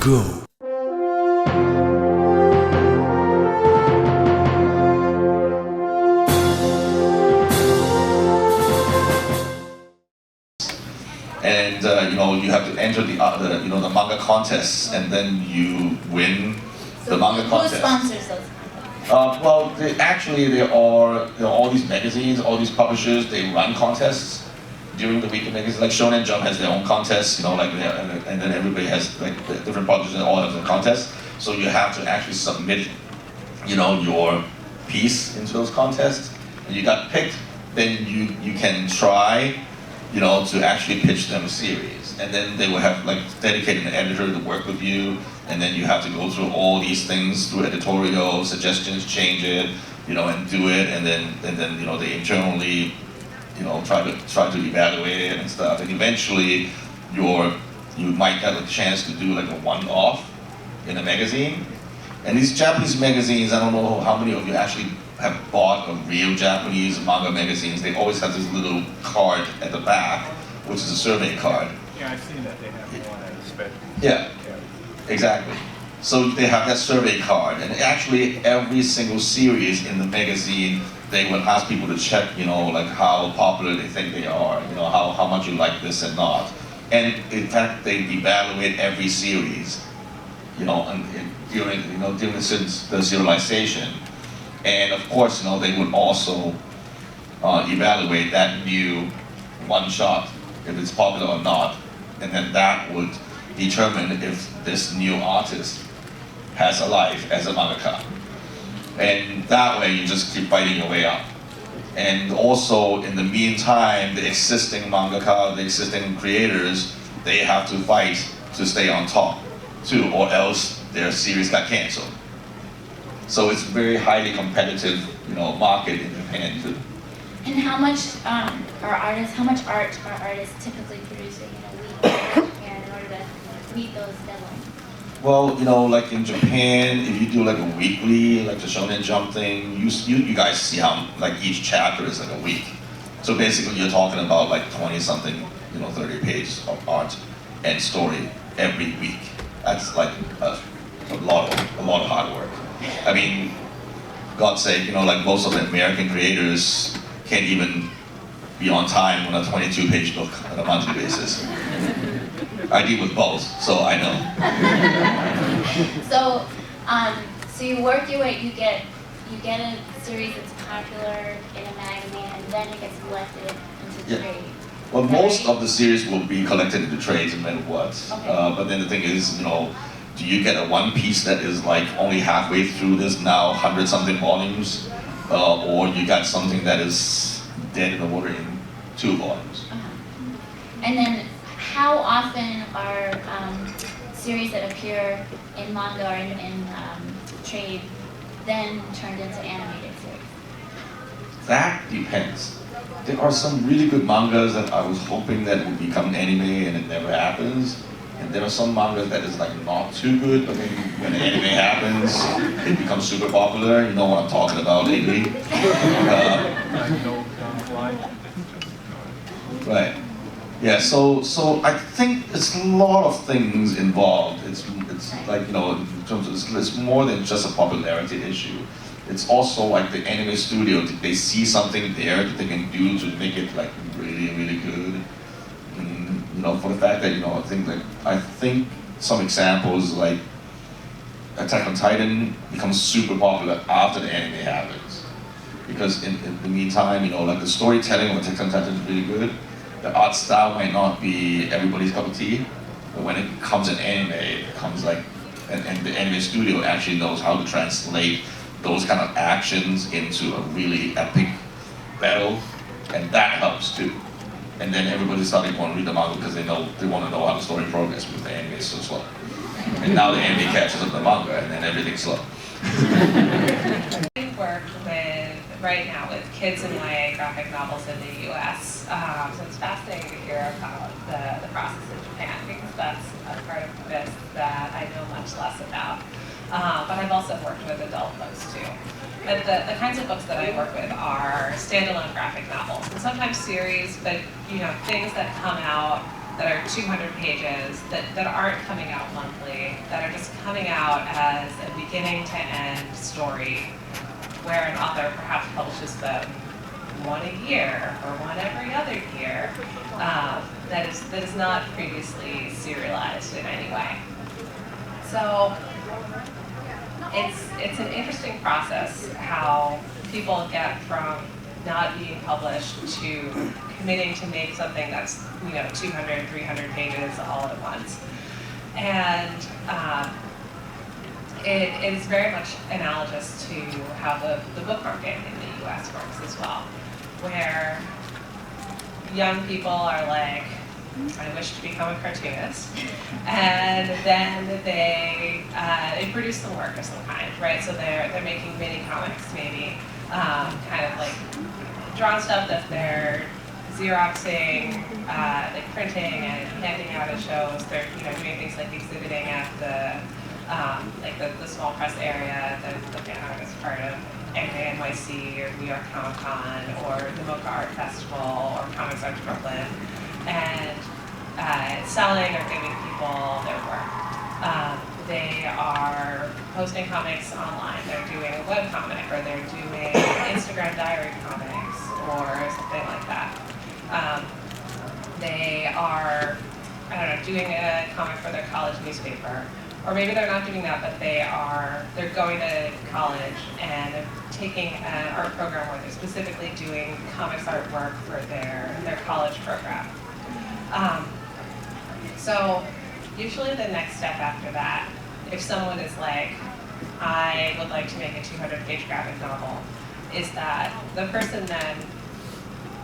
go. And you have to enter the manga contests, and then you win the manga contest. Who sponsors those? Well, there are all these magazines, all these publishers. They run contests during the week of magazines. Like Shonen Jump has their own contests, and then everybody has like the different publishers and all have their contests. So you have to actually submit, your piece into those contests. And you got picked, then you can try, to actually pitch them a series. And then they will have like dedicated editor to work with you. And then you have to go through all these things through editorial suggestions, change it, and do it. And then they internally, try to evaluate it and stuff. And eventually, you might get a chance to do like a one-off in a magazine. And these Japanese magazines, I don't know how many of you actually have bought a real Japanese manga magazines. They always have this little card at the back, which is a survey card. Yeah, I've seen that. They have one at Sped. Yeah, exactly. So they have that survey card, and actually every single series in the magazine, they will ask people to check, like how popular they think they are, how much you like this and not. And in fact, they evaluate every series, during the serialization. And of course, they would also evaluate that new one shot, if it's popular or not. And then that would determine if this new artist has a life as a mangaka. And that way you just keep fighting your way up. And also in the meantime, the existing mangaka, the existing creators, they have to fight to stay on top too, or else their series got canceled. So it's a very highly competitive, market in Japan too. And how much art are artists typically producing in a week in Japan in order to meet those deadlines? Well, like in Japan, if you do like a weekly, like the Shonen Jump thing, you guys see how like each chapter is like a week. So basically you're talking about like 20 something, 30 pages of art and story every week. That's like a lot of hard work. I mean, God's sake, like most of the American creators can't even be on time on a 22-page book on a monthly basis. I deal with both, so I know. So you work your way, you get a series that's popular in a magazine, and then it gets collected into trade. Well, most of the series will be collected into trades no matter what. Okay. But then the thing is, do you get a one piece that is like only halfway through this now 100-something volumes, or you got something that is dead in the water in 2 volumes? And then how often are series that appear in manga or in trade then turned into animated series? That depends. There are some really good mangas that I was hoping that would become anime and it never happens. And there are some mangas that is like not too good, but then when the anime happens, it becomes super popular. You know what I'm talking about lately. Right. Yeah. So I think it's a lot of things involved. It's like in terms of it's more than just a popularity issue. It's also like the anime studio. They see something there that they can do to make it like really, really good. For the fact that I think some examples like Attack on Titan becomes super popular after the anime happens, because in the meantime, like the storytelling of Attack on Titan is really good. The art style might not be everybody's cup of tea, but when it comes in anime, it comes like, and the anime studio actually knows how to translate those kind of actions into a really epic battle, and that helps too. And then everybody started going to read the manga because they want to know how the story progresses, because the anime is so slow. And now the anime catches up the manga, and then everything's slow. I work right now with kids and YA graphic novels in the U.S. So it's fascinating to hear about the process in Japan, because that's a part of this that I know much less about. But I've also worked with adult books too. And the kinds of books that I work with are standalone graphic novels, and sometimes series, but things that come out that are 200 pages, that aren't coming out monthly, that are just coming out as a beginning to end story, where an author perhaps publishes them one a year or one every other year, that is not previously serialized in any way. So it's an interesting process how people get from not being published to committing to make something that's 200, 300 pages all at once. And it is very much analogous to how the book market in the US works as well, where young people are like, I wish to become a cartoonist, and then they produce some work of some kind, right? So they're making mini comics, maybe, kind of like drawn stuff that they're Xeroxing, like printing and handing out at shows. They're doing things like exhibiting at the small press area that the fan art is part of Anime NYC or New York Comic Con or the Manga Art Festival or Comics Arts Brooklyn, and selling or giving people their work. They are posting comics online. They're doing a webcomic, or they're doing Instagram diary comics or something like that. They are, doing a comic for their college newspaper. Or maybe they're not doing that, but they're going to college and they're taking an art program where they're specifically doing comics artwork for their college program. So usually the next step after that, if someone is like, I would like to make a 200-page graphic novel, is that the person then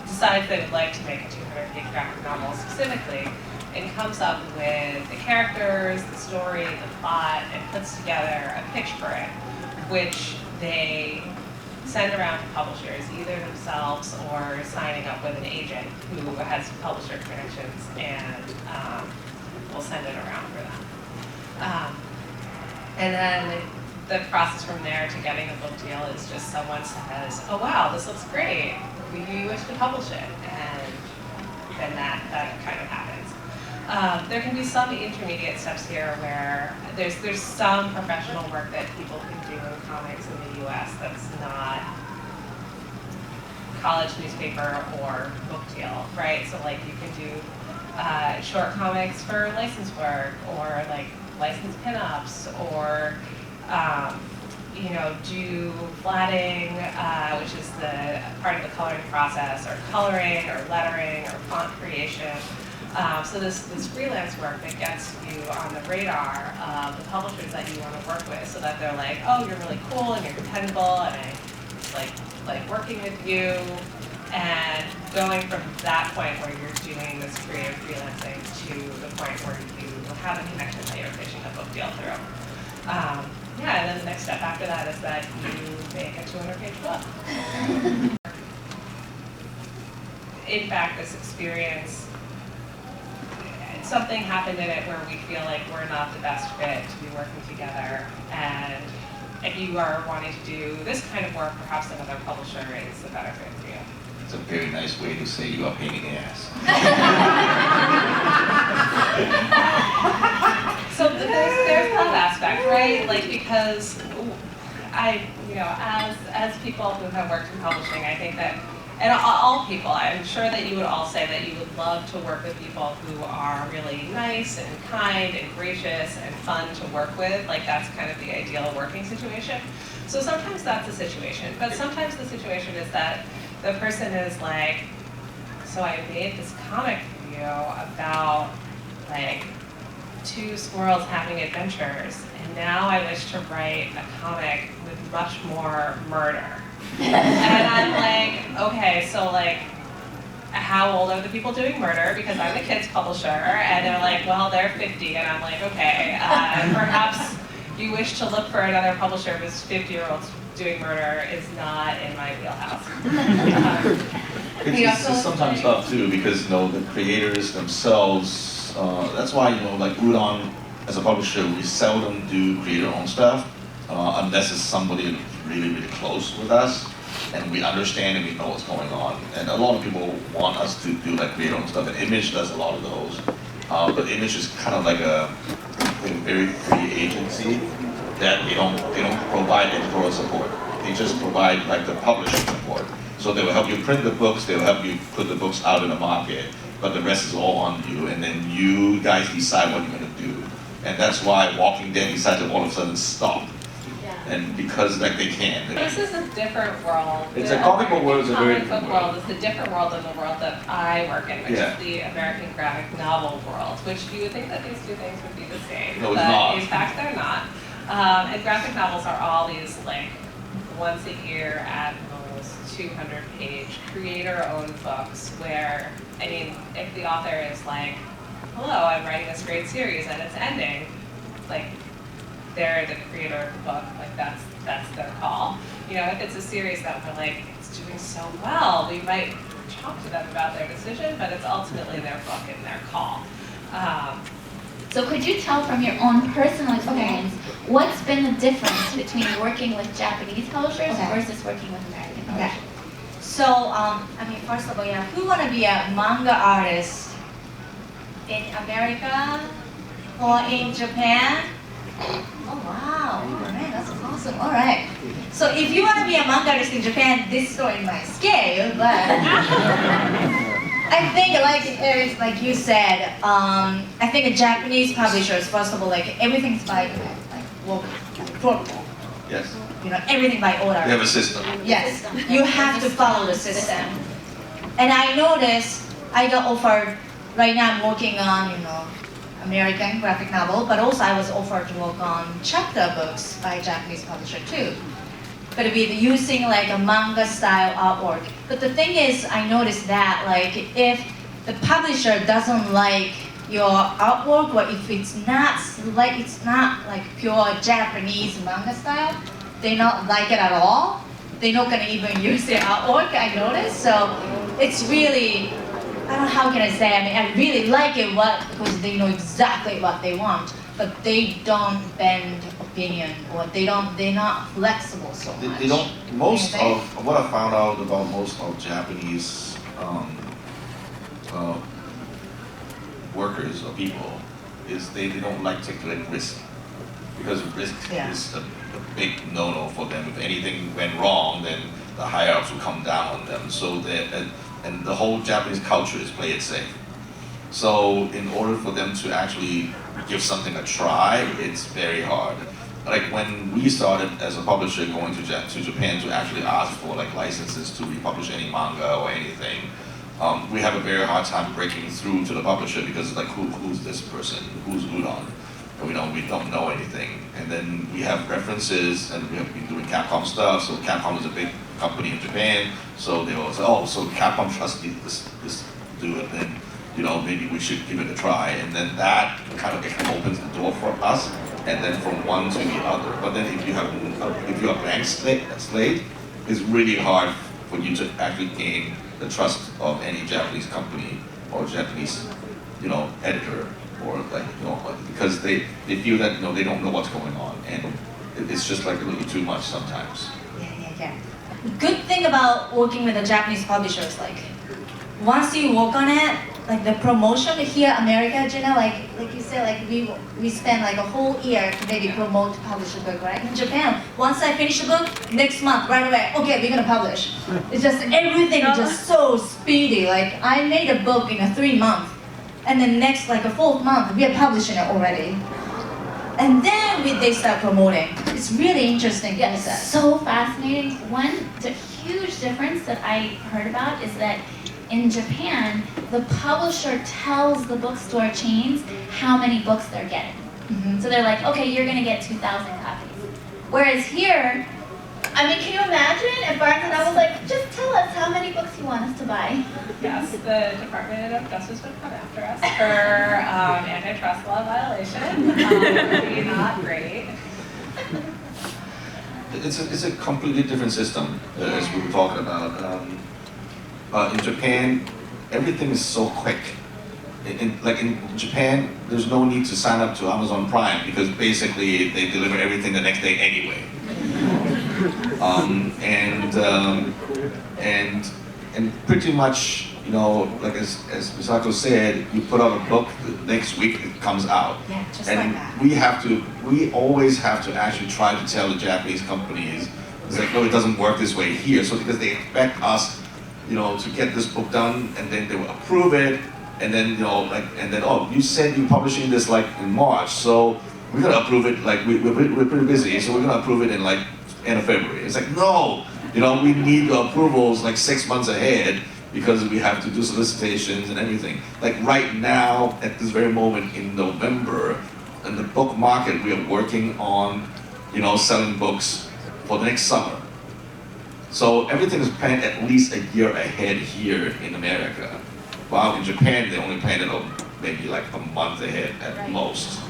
decides they would like to make a 200-page graphic novel specifically, and comes up with the characters, the story, the plot, and puts together a pitch for it, which they send around to publishers, either themselves or signing up with an agent who has publisher connections and will send it around for them. And then the process from there to getting a book deal is just someone says, oh wow, this looks great, we wish to publish it, and then that kind of happens. There can be some intermediate steps here where there's some professional work that people can do in comics in the US that's not college newspaper or book deal, right? So like you can do short comics for license work, or like licensed pinups, or do flatting, which is the part of the coloring process, or coloring, or lettering, or font creation. So this freelance work that gets you on the radar of the publishers that you want to work with, so that they're like, oh, you're really cool and you're dependable, and I like working with you, and going from that point where you're doing this creative freelancing to the point where you have a connection that you're pitching a book deal through. And then the next step after that is that you make a 200-page book. In fact, this experience, something happened in it where we feel like we're not the best fit to be working together, and if you are wanting to do this kind of work, perhaps another publisher is a better fit for you. It's a very nice way to say you are pain in the ass. So there's that aspect, right? Like, because as people who have worked in publishing, I think that, and all people, I'm sure that you would all say that you would love to work with people who are really nice and kind and gracious and fun to work with. Like, that's kind of the ideal working situation. So sometimes that's the situation, but sometimes the situation is that the person is like, so I made this comic for you about like 2 squirrels having adventures, and now I wish to write a comic with much more murder. And I'm like, okay, so like, how old are the people doing murder? Because I'm the kids publisher, and they're like, well, they're 50, and I'm like, okay, perhaps you wish to look for another publisher because 50-year-olds doing murder is not in my wheelhouse. It's just sometimes tough too, because the creators themselves, that's why like Udon as a publisher, we seldom do creator-owned stuff unless it's somebody really, really close with us. and we understand and we know what's going on. And a lot of people want us to do like create our own stuff, and Image does a lot of those. But Image is kind of like a very free agency that they don't provide editorial support. They just provide like the publishing support. So they will help you print the books, they will help you put the books out in the market, but the rest is all on you, and then you guys decide what you're gonna do. And that's why Walking Dead decided to all of a sudden stop. And because like they can. This is a different world. It's a comic book world, it's a very different different world. It's a different world than the world that I work in, which Yeah. is the American graphic novel world, which you would think that these two things would be the same. No, it's but not. in fact, they're not. And graphic novels are all these like once a year at most 200-page creator-owned books where, I mean, if the author is like, hello, I'm writing this great series and it's ending, like, they're the creator of the book, like that's their call. You know, if it's a series that we're like, it's doing so well, we might talk to them about their decision, but it's ultimately their book and their call. So could you tell from your own personal experience, what's been the difference between working with Japanese publishers versus working with American publishers? So, I mean, first of all, yeah, who want to be a manga artist in America or in Japan? Oh, wow. Oh, man, that's awesome. All right. So if you want to be a manga artist in Japan, this story might scare you, but I think, like Erik, like you said, I think a Japanese publishers, first of all, like everything's by protocol. Yes. You know, everything by order. We have a system. Yes, you have to follow the system. And I noticed I got offered, right now I'm working on, you know, American graphic novel, but also I was offered to work on chapter books by a Japanese publisher too. But with using like a manga style artwork. But the thing is, I noticed that like if the publisher doesn't like your artwork, or if it's not like pure Japanese manga style, they not like it at all. They're not gonna even use their artwork, I noticed. So it's really, I don't know how can I say, I mean, I really like it because they know exactly what they want, but they don't bend opinion, or they're not flexible so much. They don't, most of, what I found out about most of Japanese workers or people is they don't like to take risk. Because risk is a big no-no for them. If anything went wrong, then the higher-ups will come down on them. So and the whole Japanese culture is play it safe. So in order for them to actually give something a try, it's very hard. Like when we started as a publisher going to Japan to actually ask for like licenses to republish any manga or anything, we have a very hard time breaking through to the publisher because like who's this person, who's Udon? We don't know anything. And then we have references, and we have been doing Capcom stuff, so Capcom is a big company in Japan, so they will say, oh, so Capcom trusts this dude, then maybe we should give it a try. And then that kind of opens the door for us, and then from one to the other. But then if you have a blank slate, it's really hard for you to actually gain the trust of any Japanese company or Japanese, editor, or like, because they feel that, they don't know what's going on, and it's just like a little too much sometimes. Yeah. Good thing about working with the Japanese publishers, like, once you work on it, like the promotion here in America, Gina, like you said, like we spend like a whole year to maybe promote publish a book, right? In Japan, once I finish a book, next month, right away, okay, we're gonna publish. It's just everything is just so speedy. Like I made a book in 3 months, and then next like a 4th month, we are publishing it already. And then they start promoting. It's really interesting process. So fascinating. The huge difference that I heard about is that in Japan, the publisher tells the bookstore chains how many books they're getting. Mm-hmm. So they're like, okay, you're gonna get 2,000 copies. Whereas here, I mean, can you imagine if Barnes & Noble was like, just tell us how many books you want us to buy? Yes, the Department of Justice would come after us for antitrust law violation. Would be not great. It's a completely different system, as we were talking about. In Japan, everything is so quick. In Japan, there's no need to sign up to Amazon Prime because basically they deliver everything the next day anyway. And pretty much, you know, like as Misako said, you put out a book, the next week it comes out. Yeah, just And like that. we always have to actually try to tell the Japanese companies, it's like, no, it doesn't work this way here. So because they expect us, you know, to get this book done, and then they will approve it, and then, you know, like, and then, oh, you said you're publishing this like in March, so we're gonna approve it, like, we're pretty busy, so we're gonna approve it in like end of February. It's like, no, you know, we need the approvals like 6 months ahead, because we have to do solicitations and everything. Like right now, at this very moment in November, in the book market, we are working on, you know, selling books for the next summer. So everything is planned at least a year ahead here in America. While in Japan, they only plan it maybe like a month ahead at Right. most.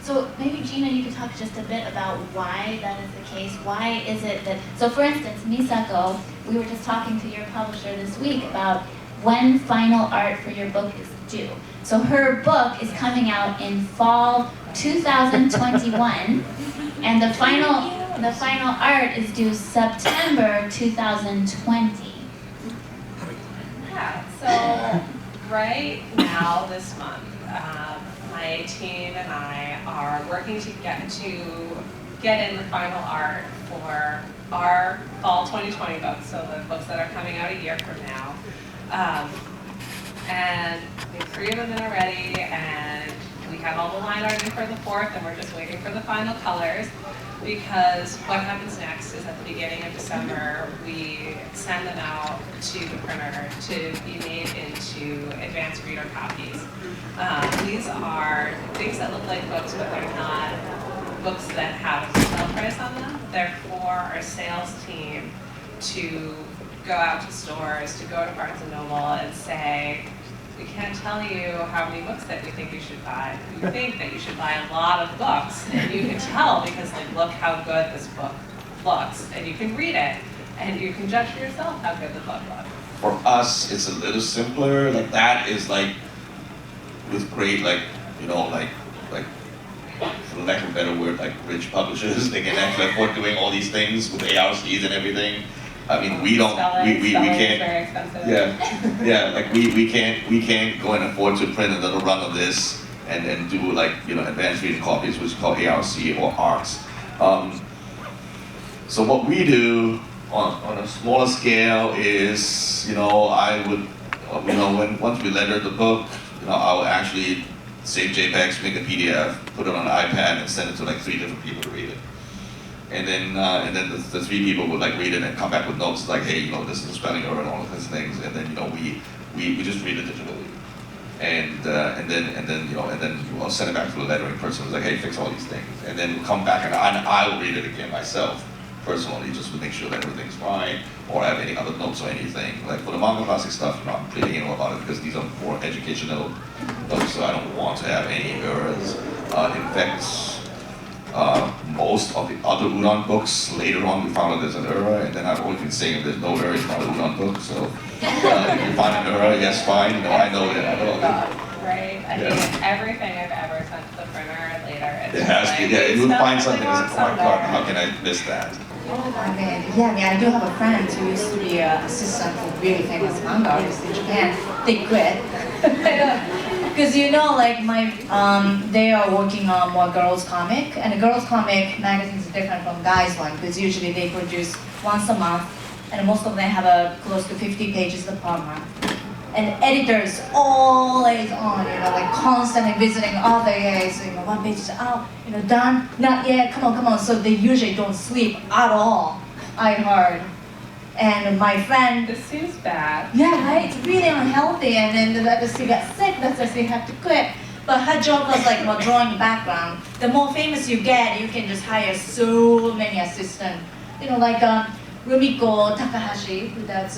So maybe Gina, you could talk just a bit about why that is the case. Why is it that, so for instance, Misako, we were just talking to your publisher this week about when final art for your book is due. So her book is coming out in fall 2021, and the final art is due September 2020. Yeah, so right now, this month, my team and I are working to get in the final art for our fall 2020 books, so the books that are coming out a year from now. And we have 3 of them in already, and we have all the line art in for the 4th, and we're just waiting for the final colors, because what happens next is at the beginning of December, we send them out to the printer to be made into advanced reader copies. These are things that look like books, but they're not books that have a sale price on them. They're for our sales team to go out to stores, to go to Barnes & Noble and say, we can't tell you how many books that we think you should buy. We think that you should buy a lot of books, and you can tell because, like, look how good this book looks, and you can read it, and you can judge for yourself how good the book looks. For us, it's a little simpler. Like that is like with great, like, you know, like for lack of a better word, like rich publishers, they can actually afford doing all these things with ARCs and everything. I mean, we don't, we can't. Very expensive. Yeah, like we can't go and afford to print another run of this and do like, you know, advanced reading copies, which is called ARC or ARCs. So what we do on a smaller scale is, you know, I would, you know, once we letter the book, you know, I will actually save JPEGs, make a PDF, put it on an iPad, and send it to like 3 different people to read it. And then the 3 people would like read it and come back with notes like, hey, you know, this is a spelling error and all of these things. And then, you know, we just read it digitally. And then you know, and then I'll send it back to the lettering person who's like, hey, fix all these things. And then come back and I will read it again myself, personally, just to make sure that everything's fine, or I have any other notes or anything. Like for the manga classic stuff, you know, I'm pretty anal about it because these are more educational notes, so I don't want to have any errors. In fact, most of the other Udon books, later on we found out there's an error, and then I've always been saying if there's no error, it's not an Udon book. So if you find an error, yes, fine. No, I know that. I know that. Right? I Yeah. mean, everything I've ever sent to the printer later, it's It has just to, like, yeah, it would spelled find something, it's something like, oh my god, wrong how can I miss that? I mean, I do have a friend who used to be an assistant for really famous manga artists in Japan. They quit. Because you know, like they are working on more girls' comic, and the girls' comic magazines are different from guys' one, because usually they produce once a month, and most of them have close to 50 pages per month. And editors always on, you know, like constantly visiting other guys, you know, 1 page is out, you know, done, not yet, come on. So they usually don't sleep at all, I heard. And my friend, This seems bad. yeah, right, it's really unhealthy, and then she got sick, that's why she had to quit. But her job was like more drawing background. The more famous you get, you can just hire so many assistants. You know, like Rumiko Takahashi, who does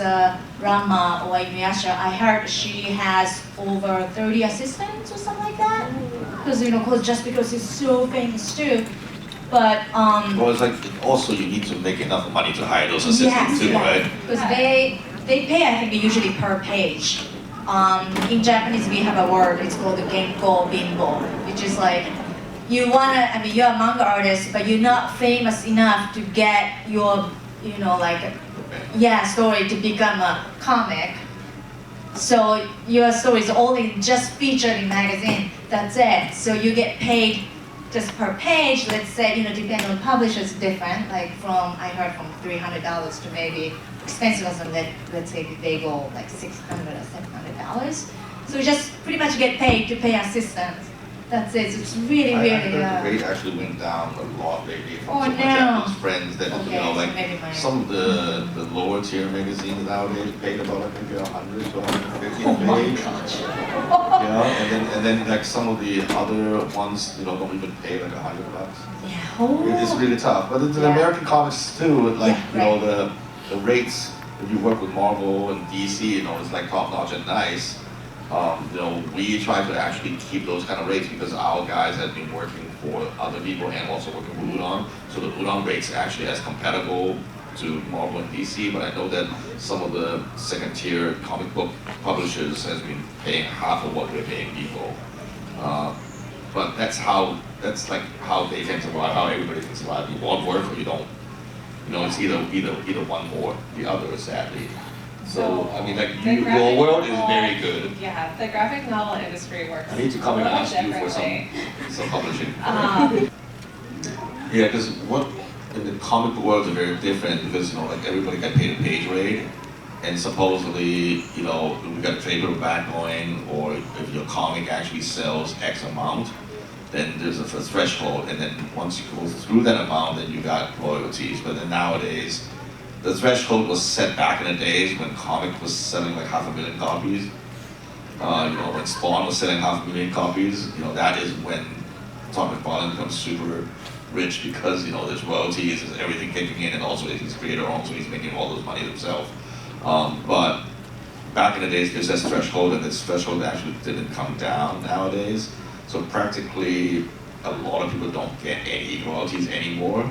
Ranma or Inuyasha, I heard she has over 30 assistants or something like that. Because, you know, just because she's so famous too. But, Well, it's like, also you need to make enough money to hire those assistants too, right? Because they pay, I think, usually per page. In Japanese, we have a word, it's called the genko bimbo, which is like, you're a manga artist, but you're not famous enough to get your you know, like, story to become a comic. So your story is only just featured in magazine, that's it. So you get paid just per page, let's say, depending on publishers, different, like I heard from $300 to maybe expensive ones, let's say they go like $600 or $700. So you just pretty much get paid to pay assistants. That's it. So it's really, I really. heard the rate actually went down a lot lately from Oh, some of my no. Japanese friends that Okay, so like maybe my- some of the lower tier magazines nowadays paid about I think 100 to 150 a Oh my page. gosh. And then like some of the other ones don't even pay like $100. Yeah. Oh. It's really tough. But the Yeah. American comics too, like Yeah, the rates. If you work with Marvel and DC, it's like top notch and nice. We try to actually keep those kind of rates because our guys have been working for other people and also working for Udon. So the Udon rates are actually as compatible to Marvel and DC, but I know that some of the second tier comic book publishers has been paying half of what we're paying people. But that's like how they tend to survive, how everybody can survive. You want work or you don't. It's either one or the other, sadly. So, I mean, like, your world is very good. Yeah, the graphic novel industry works. I need to come and a little ask you for differently. some publishing. Um, Yeah, because in the comic book world is very different because, like, everybody got paid a page rate. And supposedly, we got a trade paperback going, or if your comic actually sells X amount, then there's a threshold, and then once you go through that amount, then you got royalties. But then nowadays, the threshold was set back in the days when comic was selling like 500,000 copies. When Spawn was selling 500,000 copies, that is when Todd McFarlane becomes super rich because there's royalties, there's everything kicking in, and also he's creator owned, so he's making all those money himself. But back in the days, there's this threshold, and this threshold actually didn't come down nowadays. So practically, a lot of people don't get any royalties anymore.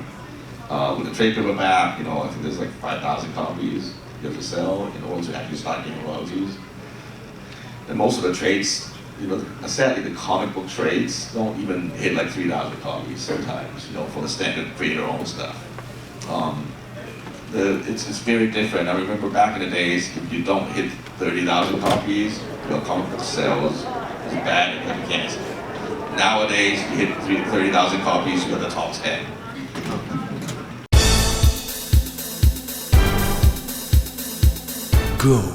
With the trade paperback, I think there's like 5,000 copies you have to sell in order to actually start getting royalties. And most of the trades, sadly, the comic book trades don't even hit like 3,000 copies sometimes, for the standard creator-owned stuff. It's very different. I remember back in the days, if you don't hit 30,000 copies, your comic book sales is bad and you can't. Nowadays, you hit 30,000 copies, you're the top 10. Go.